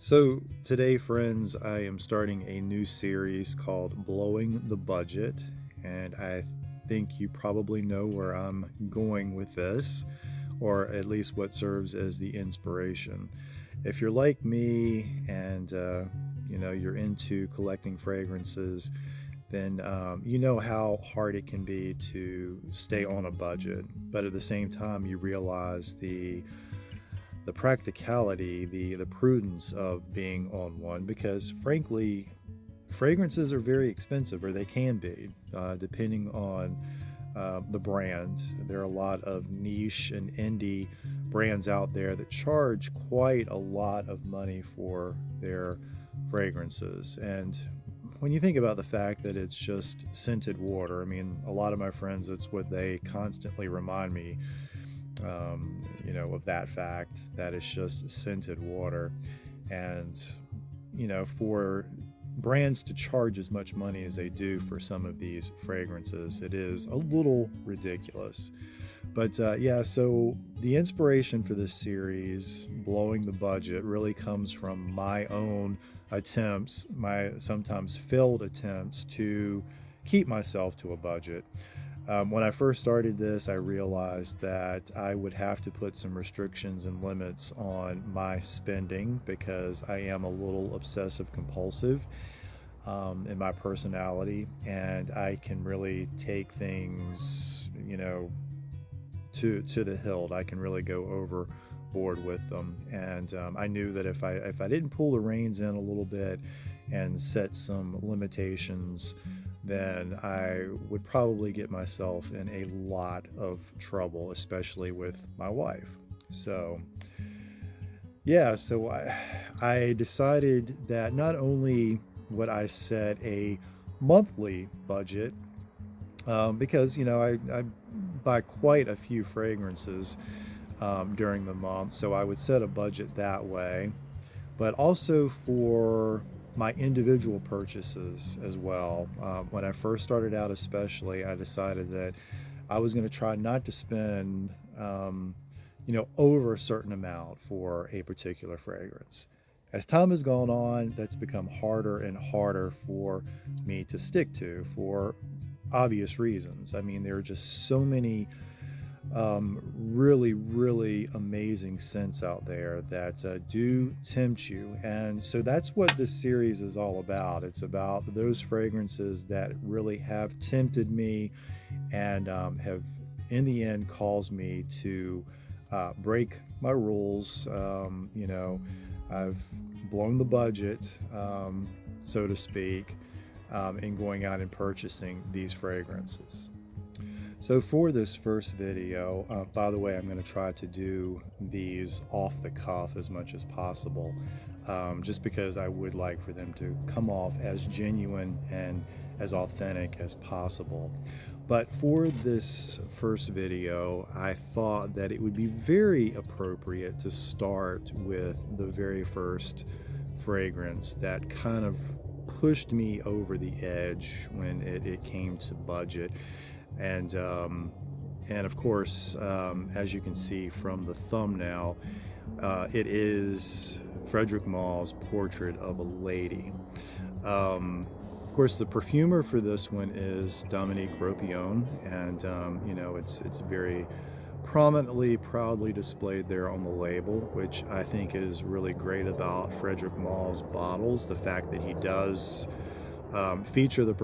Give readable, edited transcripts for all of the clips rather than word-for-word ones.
So, today, friends, I am starting a new series called Blowing the Budget, and I think you probably know where I'm going with this, or at least what serves as the inspiration. If you're like me and you're into collecting fragrances, then you know how hard it can be to stay on a budget, but at the same time, you realize the practicality, the prudence of being on one, because frankly, fragrances are very expensive, or they can be, depending on the brand. There are a lot of niche and indie brands out there that charge quite a lot of money for their fragrances. And when you think about the fact that it's just scented water, I mean, a lot of my friends, that's what they constantly remind me, of that fact that it's just scented water. And, for brands to charge as much money as they do for some of these fragrances, it is a little ridiculous. But yeah, so the inspiration for this series, Blowing the Budget, really comes from my own attempts, my sometimes failed attempts to keep myself to a budget. When I first started this, I realized that I would have to put some restrictions and limits on my spending because I am a little obsessive compulsive in my personality, and I can really take things, to the hilt. I can really go overboard with them, and I knew that if I didn't pull the reins in a little bit and set some limitations, then I would probably get myself in a lot of trouble, especially with my wife. So, yeah, so I decided that not only would I set a monthly budget, because, I buy quite a few fragrances during the month, so I would set a budget that way, but also for my individual purchases as well. When I first started out, especially, I decided that I was going to try not to spend, over a certain amount for a particular fragrance. As time has gone on, that's become harder and harder for me to stick to for obvious reasons. I mean, there are just so many really, really amazing scents out there that do tempt you. And so that's what this series is all about. It's about those fragrances that really have tempted me and have, in the end, caused me to break my rules. I've blown the budget, so to speak, in going out and purchasing these fragrances. So for this first video, by the way, I'm going to try to do these off the cuff as much as possible, just because I would like for them to come off as genuine and as authentic as possible. But for this first video, I thought that it would be very appropriate to start with the very first fragrance that kind of pushed me over the edge when it came to budget. And of course, as you can see from the thumbnail, it is Frederic Malle's Portrait of a Lady. Of course, the perfumer for this one is Dominique Ropion, and it's very prominently, proudly displayed there on the label, which I think is really great about Frederic Malle's bottles. The fact that he does feature the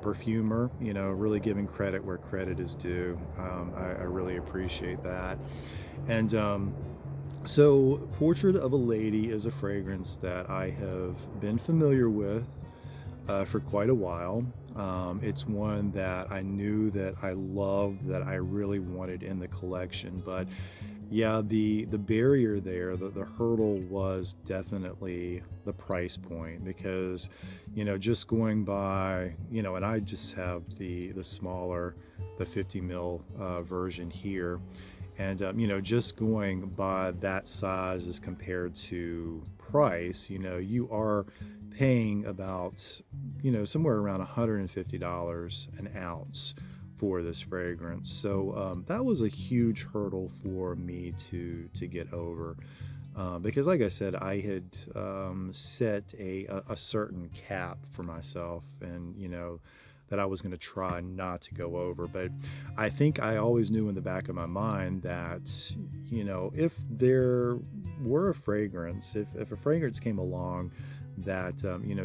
perfumer, really giving credit where credit is due. I really appreciate that. And so, Portrait of a Lady is a fragrance that I have been familiar with for quite a while. It's one that I knew that I loved, that I really wanted in the collection. But yeah, the barrier there, the hurdle was definitely the price point, because, just going by, and I just have the smaller, the 50 mil version here. And, just going by that size as compared to price, you are paying about, somewhere around $150 an ounce for this fragrance. So that was a huge hurdle for me to get over. Because, like I said, I had set a certain cap for myself, and that I was going to try not to go over. But I think I always knew in the back of my mind that if there were a fragrance, if a fragrance came along that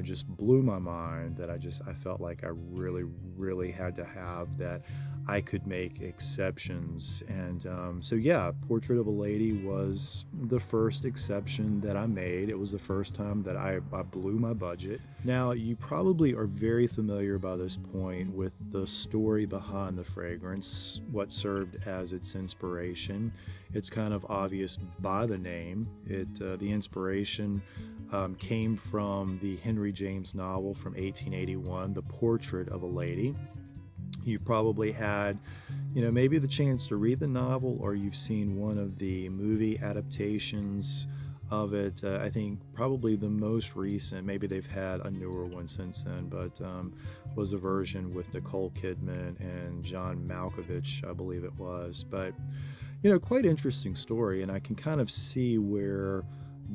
just blew my mind, that I felt like I really really had to have, that I could make exceptions. And so, yeah, Portrait of a Lady was the first exception that I made. It was the first time that I blew my budget. Now, you probably are very familiar by this point with the story behind the fragrance, what served as its inspiration. It's kind of obvious by the name. The inspiration came from the Henry James novel from 1881, The Portrait of a Lady. You probably had, maybe the chance to read the novel, or you've seen one of the movie adaptations of it. I think probably the most recent, maybe they've had a newer one since then, but was a version with Nicole Kidman and John Malkovich, I believe it was. But, quite interesting story, and I can kind of see where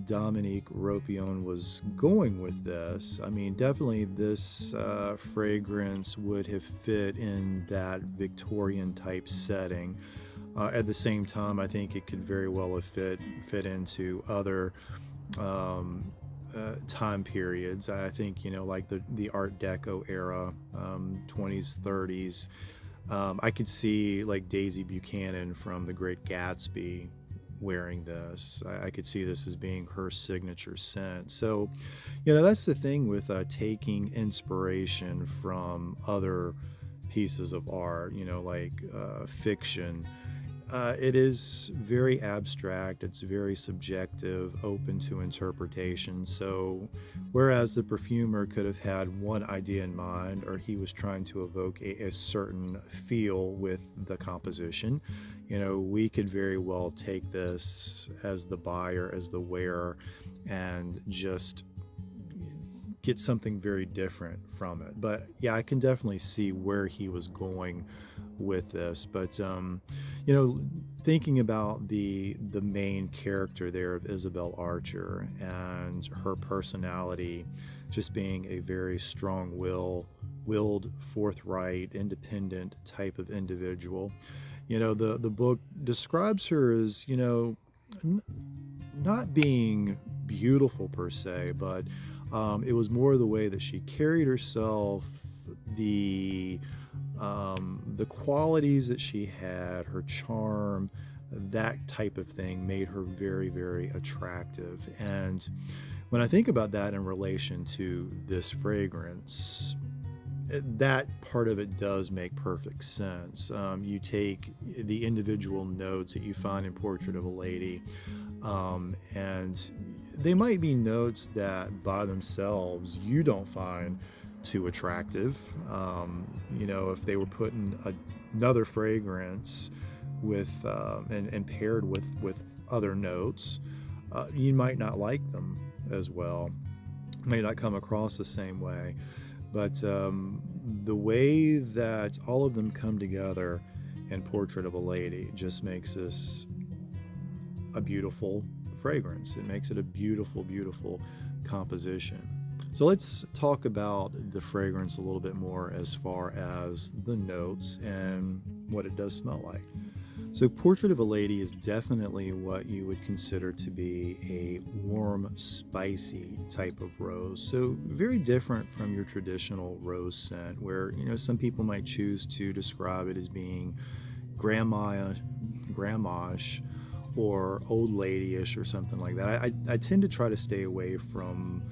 Dominique Ropion was going with this. I mean, definitely this fragrance would have fit in that Victorian type setting. At the same time, I think it could very well have fit into other time periods. I think like the Art Deco era, 20s, 30s. I could see like Daisy Buchanan from The Great Gatsby wearing this. I could see this as being her signature scent. So, that's the thing with taking inspiration from other pieces of art, like fiction. It is very abstract, it's very subjective, open to interpretation. So, whereas the perfumer could have had one idea in mind, or he was trying to evoke a certain feel with the composition, we could very well take this as the buyer, as the wearer, and just get something very different from it. But yeah, I can definitely see where he was going with this. But thinking about the main character there of Isabel Archer and her personality just being a very strong-willed, forthright, independent type of individual. The book describes her as, not being beautiful per se, but it was more the way that she carried herself, the qualities that she had, her charm, that type of thing made her very, very attractive. And when I think about that in relation to this fragrance, that part of it does make perfect sense. You take the individual notes that you find in Portrait of a Lady, and they might be notes that by themselves you don't find too attractive. If they were put in another fragrance with and paired with other notes, you might not like them as well, may not come across the same way. But the way that all of them come together in Portrait of a Lady just makes this a beautiful fragrance. It makes it a beautiful, beautiful composition. So let's talk about the fragrance a little bit more as far as the notes and what it does smell like. So Portrait of a Lady is definitely what you would consider to be a warm, spicy type of rose. So very different from your traditional rose scent, where some people might choose to describe it as being grandma-ish or old lady-ish or something like that. I tend to try to stay away from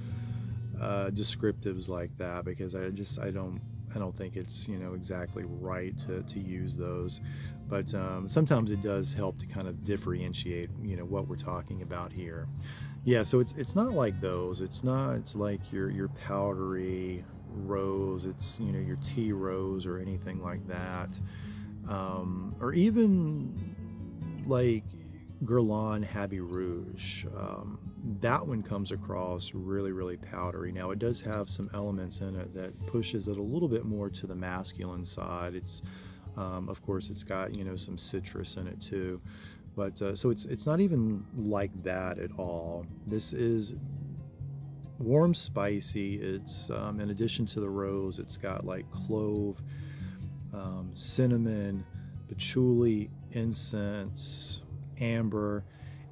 descriptives like that, because I don't think it's exactly right to use those. But sometimes it does help to kind of differentiate what we're talking about here. Yeah, so it's not like those. It's like your powdery rose. It's your tea rose or anything like that, or even like Guerlain Habit Rouge. That one comes across really, really powdery. Now, it does have some elements in it that pushes it a little bit more to the masculine side. It's, of course, it's got, some citrus in it too. But so it's not even like that at all. This is warm spicy. It's in addition to the rose, it's got like clove, cinnamon, patchouli, incense, amber,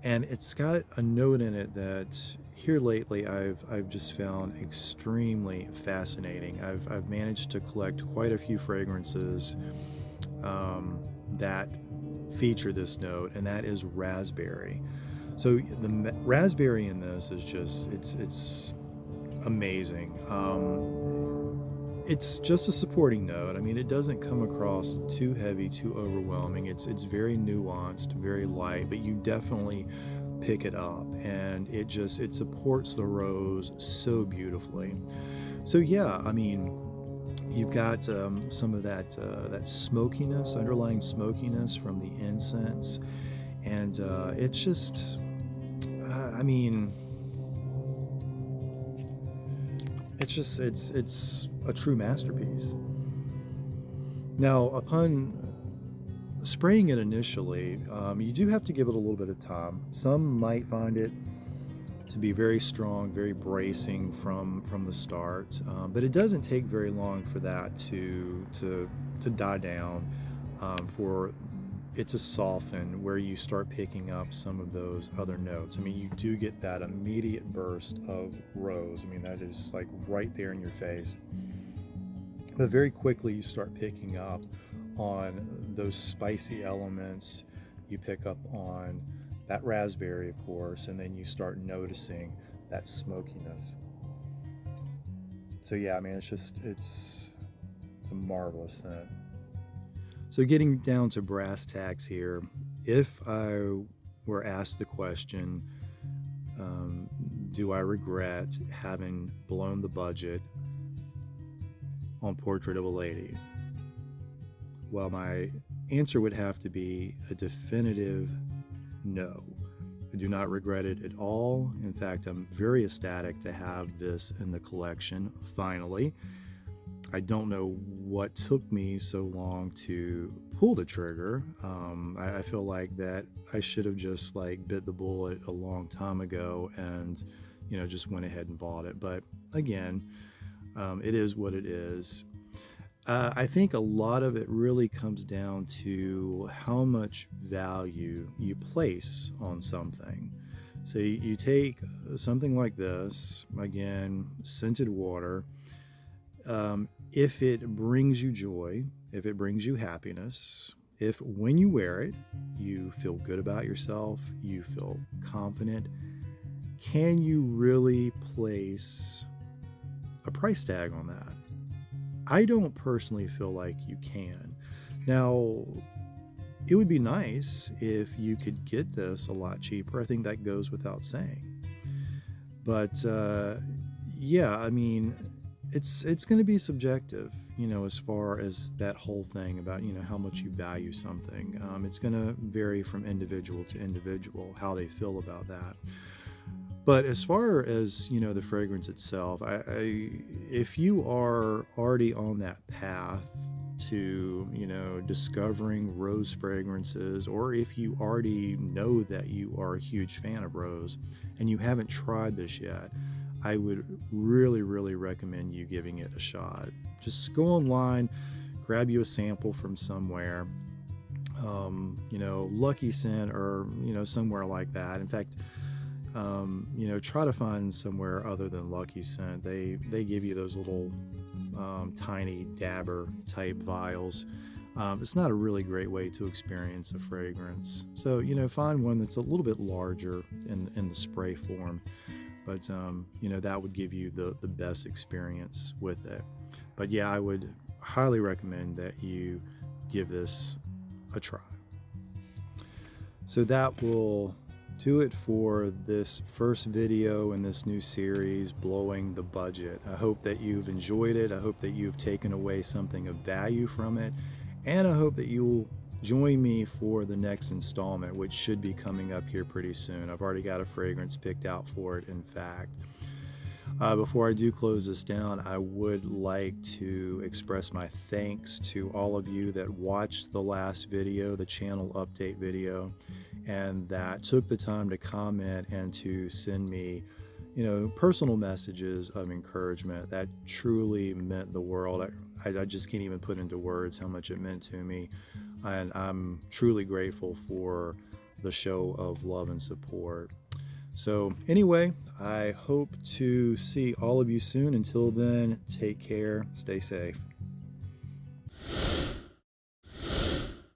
and it's got a note in it that here lately I've just found extremely fascinating. I've managed to collect quite a few fragrances that feature this note, and that is raspberry. So the raspberry in this is just it's amazing. It's just a supporting note. I mean, it doesn't come across too heavy, too overwhelming. It's very nuanced, very light, but you definitely pick it up, and it supports the rose so beautifully. So yeah, I mean, you've got some of that smokiness, underlying smokiness from the incense, and it's just, I mean, it's a true masterpiece. Now, upon spraying it initially, you do have to give it a little bit of time. Some might find it to be very strong, very bracing from the start, but it doesn't take very long for that to die down, for it to soften, where you start picking up some of those other notes. I mean, you do get that immediate burst of rose. I mean, that is like right there in your face. But very quickly you start picking up on those spicy elements. You pick up on that raspberry, of course, and then you start noticing that smokiness. So yeah, I mean, it's a marvelous scent. So getting down to brass tacks here, if I were asked the question, do I regret having blown the budget on Portrait of a Lady? Well, my answer would have to be a definitive no. I do not regret it at all. In fact, I'm very ecstatic to have this in the collection, finally. I don't know what took me so long to pull the trigger. I feel like that I should have just like bit the bullet a long time ago and, just went ahead and bought it. But again, it is what it is. I think a lot of it really comes down to how much value you place on something. So you take something like this, again, scented water. If it brings you joy, if it brings you happiness, if when you wear it, you feel good about yourself, you feel confident, can you really place a price tag on that? I don't personally feel like you can. Now, it would be nice if you could get this a lot cheaper. I think that goes without saying. But yeah, I mean, it's going to be subjective, as far as that whole thing about, how much you value something. It's going to vary from individual to individual, how they feel about that. But as far as, the fragrance itself, if you are already on that path to, discovering rose fragrances, or if you already know that you are a huge fan of rose and you haven't tried this yet, I would really, really recommend you giving it a shot. Just go online, grab you a sample from somewhere, Lucky Scent, or, somewhere like that. In fact, try to find somewhere other than Lucky Scent. They give you those little tiny dabber type vials. It's not a really great way to experience a fragrance. So, find one that's a little bit larger in the spray form. But, that would give you the best experience with it. But yeah, I would highly recommend that you give this a try. So that will do it for this first video in this new series, Blowing the Budget. I hope that you've enjoyed it. I hope that you've taken away something of value from it. And I hope that you'll join me for the next installment, which should be coming up here pretty soon. I've already got a fragrance picked out for it, in fact. Before I do close this down, I would like to express my thanks to all of you that watched the last video, the channel update video. and that took the time to comment and to send me, personal messages of encouragement. That truly meant the world. I just can't even put into words how much it meant to me. And I'm truly grateful for the show of love and support. So, anyway, I hope to see all of you soon. Until then, take care, stay safe.